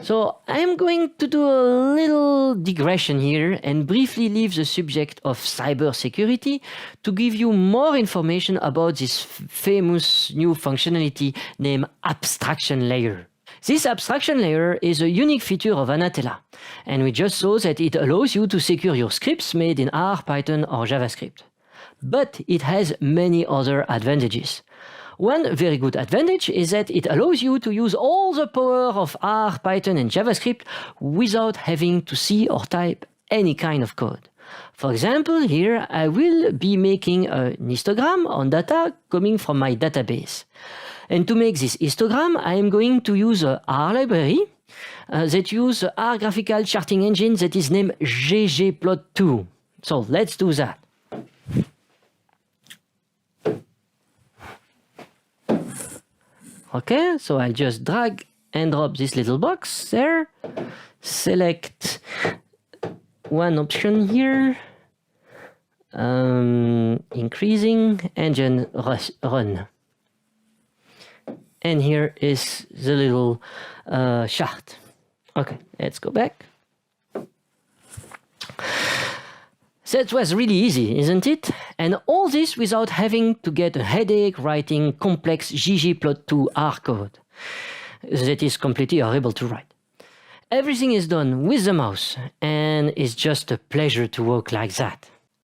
So I'm going to do a little digression here and briefly leave the subject of cybersecurity to give you more information about this famous new functionality named Abstraction Layer. This abstraction layer is a unique feature of Anatella, and we just saw that it allows you to secure your scripts made in R, Python, or JavaScript. But it has many other advantages. One very good advantage is that it allows you to use all the power of R, Python, and JavaScript without having to see or type any kind of code. For example, here I will be making an histogram on data coming from my database. And to make this histogram, I am going to use a R library that uses a R graphical charting engine that is named ggplot2. So let's do that. Okay, so I'll just drag and drop this little box there. Select one option here. Increasing and then run. And here is the little chart. Okay, let's go back. That was really easy, isn't it? And all this without having to get a headache writing complex ggplot2 R code. That is completely horrible to write. Everything is done with the mouse, and it's just a pleasure to work like that.